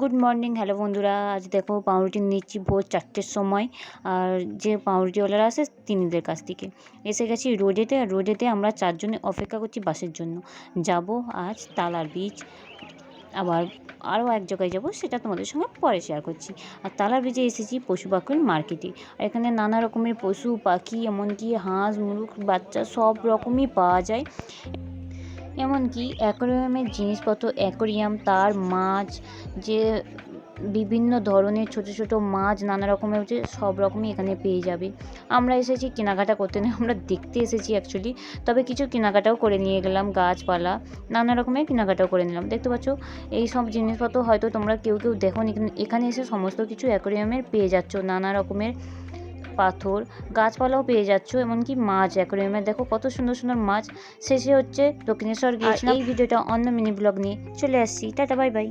Good morning, hello বন্ধুরা। আজ দেখো পাউরুটি নিচ্ছি ভোর 4টের সময়। আর যে পাউরুটিওয়ালারা আসে তিনিদের কাছ থেকে এসে গেছি রোডেতে। আর রোডেতে আমরা 4 জনে অপেক্ষা করছি বাসের জন্য। যাব আজ তালার বীচ, আবার আরও এক জায়গায় যাব, সেটা তোমাদের সঙ্গে পরে শেয়ার করছি। আর তালার বীচে এসেছি পশু পাখির মার্কেটে। আর এখানে নানা রকমের পশু পাখি, এমনকি হাঁস মুরগ বাচ্চা সব রকমই পাওয়া যায়। এমনকি অ্যাকোয়ারিয়ামের জিনিসপত্র, অ্যাকোয়ারিয়াম, তার মাছ, যে বিভিন্ন ধরনের ছোট ছোট মাছ নানা রকমের হচ্ছে, সব রকমই এখানে পেয়ে যাবে। আমরা এসেছি কেনাকাটা করতে নয়, আমরা দেখতে এসেছি অ্যাকচুয়ালি। তবে কিছু কেনাকাটাও করে নিয়ে গেলাম, গাছপালা নানা রকমের কেনাকাটাও করে নিলাম। দেখতে পাচ্ছ এই সব জিনিসপত্র হয়তো তোমরা কেউ কেউ দেখোনি, কিন্তু এখানে এসে সমস্ত কিছু অ্যাকোয়ারিয়ামের পেয়ে যাচ্ছ। নানা রকমের পাথর, গাছপালাও পেয়ে যাচ্ছ, এমনকি মাছ অ্যাকোয়ারিয়ামে দেখো কত সুন্দর সুন্দর মাছ। শেষে হচ্ছে দক্ষিণেশ্বর গিয়েছিলাম। এই ভিডিওটা অন্য মিনি ব্লগ নিয়ে চলে আসছি। Tata, bye bye.